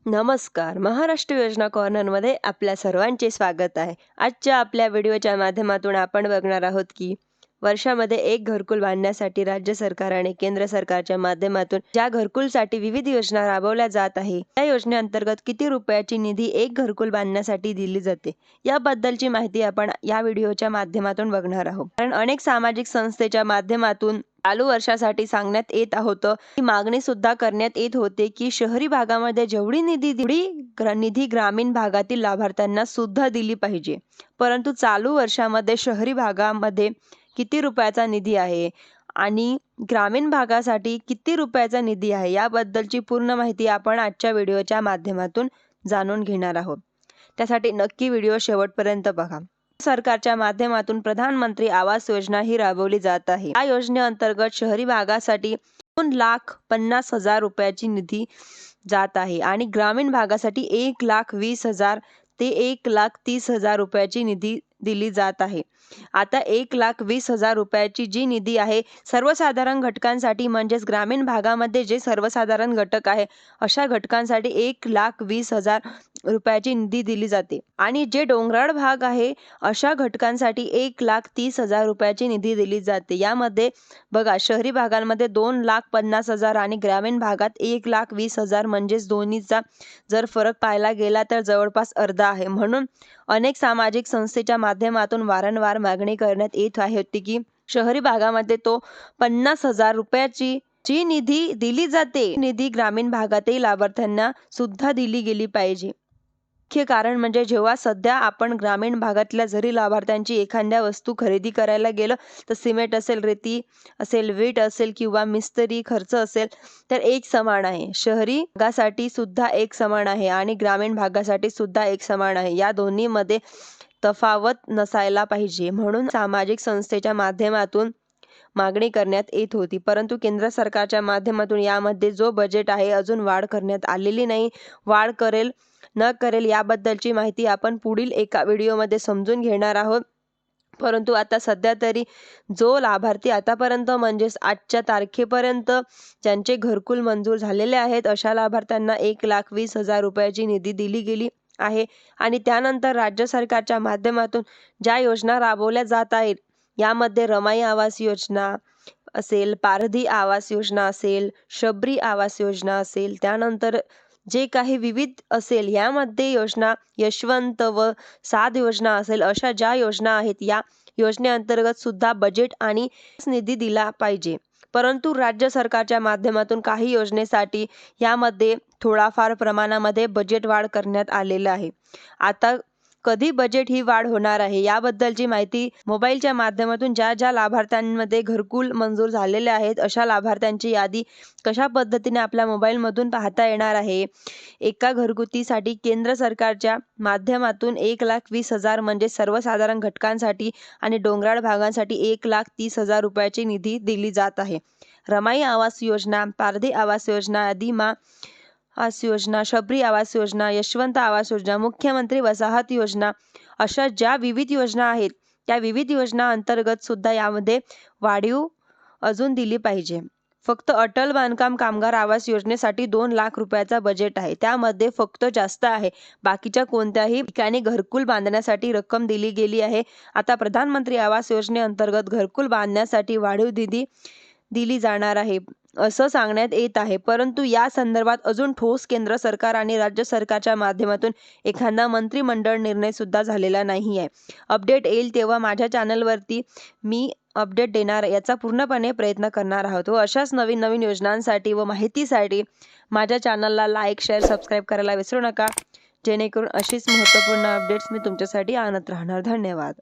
नमस्कार. महाराष्ट्र योजना कॉर्नरमध्ये आपल्या सर्वांचे स्वागत आहे. आजच्या आपल्या व्हिडिओच्या माध्यमातून आपण बघणार आहोत की वर्षामध्ये एक घरकुल बांधण्यासाठी राज्य सरकार आणि केंद्र सरकारच्या माध्यमातून ज्या घरकुलसाठी विविध योजना राबवल्या जात आहे, त्या योजनेअंतर्गत किती रुपयाची निधी एक घरकुल बांधण्यासाठी दिली जाते, याबद्दलची माहिती आपण या व्हिडिओच्या माध्यमातून बघणार आहोत. कारण अनेक सामाजिक संस्थेच्या माध्यमातून चालू वर्षासाठी सांगण्यात येत होतं, ही मागणी सुद्धा करण्यात येत होते की शहरी भागामध्ये जेवढी निधी ग्रामीण भागातील लाभार्थ्यांना सुद्धा दिली पाहिजे. परंतु चालू वर्षामध्ये शहरी भागामध्ये किती रुपयाचा निधी आहे आणि ग्रामीण भागासाठी किती रुपयाचा निधी आहे, याबद्दलची पूर्ण माहिती आपण आजच्या व्हिडिओच्या माध्यमातून जाणून घेणार आहोत. त्यासाठी नक्की व्हिडिओ शेवटपर्यंत बघा. सरकारच्या माध्यमातून प्रधानमंत्री आवास योजना ही राबवली जात आहे. या योजनेअंतर्गत शहरी भागासाठी 2,50,000 रुपयाची निधी जात आहे आणि ग्रामीण भागासाठी 1,20,000 ते 1,30,000 रुपयाची निधी दिली जात आहे. आता 1,20,000 रुपयाची जी निधी आहे, सर्वसाधारण घटकांसाठी म्हणजेच ग्रामीण भागामध्ये जे सर्वसाधारण घटक आहे, अशा घटकांसाठी 1,20,000 रुपयाची निधी दिली जाते आणि जे डोंगराळ भाग आहे, अशा घटकांसाठी 1,30,000 रुपयाची निधी दिली जाते. यामध्ये बघा, शहरी भागांमध्ये 2,50,000 आणि ग्रामीण भागात 1,20,000 म्हणजेच दोन्हीचा जर फरक पाहायला गेला तर जवळपास अर्धा आहे. म्हणून अनेक सामाजिक संस्थेच्या माध्यमातून वारंवार मागणी करण्यात येत होती की शहरी भागामध्ये तो 50,000 रुपयाची जी निधी दिली जाते, निधी ग्रामीण भागातील लाभार्थ्यांना सुद्धा दिली गेली पाहिजे. मुख्य कारण म्हणजे जेव्हा सध्या आपण ग्रामीण भागातल्या जरी लाभार्थ्यांची एखाद्या वस्तू खरेदी करायला गेलं तर सिमेंट असेल, रेती असेल, वीट असेल किंवा मिस्त्री खर्च असेल तर एक समान आहे. शहरी भागासाठी सुद्धा एक समान आहे आणि ग्रामीण भागासाठी सुद्धा एक समान आहे. या दोन्हीमध्ये तफावत नसायला पाहिजे. म्हणून सामाजिक संस्थेच्या माध्यमातून मागणी करण्यात येत होती. परंतु केंद्र सरकारच्या माध्यमातून यामध्ये जो बजेट आहे अजून वाढ करण्यात आलेली नाही. वाढ करेल न करेल याबद्दलची माहिती आपण पुढील एका व्हिडिओमध्ये समजून घेणार आहोत. परंतु आता सध्या तरी जो लाभार्थी आतापर्यंत म्हणजेच आजच्या तारखेपर्यंत ज्यांचे घरकुल मंजूर झालेले आहेत, अशा लाभार्थ्यांना 1,20,000 रुपयाची निधी दिली गेली आहे आणि त्यानंतर राज्य सरकारच्या माध्यमातून ज्या योजना राबवल्या जात आहेत, यामध्ये रमाई आवास योजना असेल, पारधी आवास योजना असेल, शबरी आवास योजना असेल, त्यानंतर जे काही विविध असेल, यामध्ये योजना यशवंत व साध योजना असेल, अशा ज्या योजना आहेत, या योजनेअंतर्गत सुद्धा बजेट आणि निधी दिला पाहिजे. परंतु राज्य सरकारच्या माध्यमातून काही योजनेसाठी यामध्ये थोडाफार प्रमाणामध्ये बजेट वाढ करण्यात आलेलं आहे. आता कधी बजेट ही वाढ होणार आहे, याबद्दलची माहिती मोबाईलच्या माध्यमातून ज्या लाभार्थ्यांमध्ये घरकुल मंजूर झालेले आहेत, अशा लाभार्थ्यांची यादी कशा पद्धतीने आपल्या मोबाईलमधून पाहता येणार आहे. एका घरगुतीसाठी केंद्र सरकारच्या माध्यमातून 1,20,000 म्हणजे सर्वसाधारण घटकांसाठी आणि डोंगराळ भागांसाठी 1,30,000 रुपयाची निधी दिली जात आहे. रमाई आवास योजना, पारधी आवास योजना, आदिमा आवास योजना, शबरी आवास योजना, यशवंत आवास योजना, मुख्यमंत्री वसाहत योजना, अशा ज्या विविध योजना आहेत, त्या विविध योजना अंतर्गत सुद्धा यामध्ये वाढीव अजून दिली पाहिजे. फक्त अटल बांधकाम कामगार आवास योजनेसाठी 2 लाख रुपयाचा बजेट आहे. त्यामध्ये फक्त जास्त आहे. बाकीच्या कोणत्याही ठिकाणी घरकुल बांधण्यासाठी रक्कम दिली गेली आहे. आता प्रधानमंत्री आवास योजनेअंतर्गत घरकुल बांधण्यासाठी वाढीव निधी दिली जाणार आहे असं सांगण्यात येत आहे. परंतु या संदर्भात अजून ठोस केंद्र सरकार आणि राज्य सरकारच्या माध्यमातून एखादा मंत्रिमंडळ निर्णय सुद्धा झालेला नाही आहे. अपडेट येईल तेव्हा माझ्या चॅनलवरती मी अपडेट देणार, याचा पूर्णपणे प्रयत्न करणार आहोत. व अशाच नवीन नवीन योजनांसाठी व माहितीसाठी माझ्या चॅनलला लाईक, शेअर, सबस्क्राईब करायला विसरू नका, जेणेकरून अशीच महत्त्वपूर्ण अपडेट्स मी तुमच्यासाठी आणत राहणार. धन्यवाद.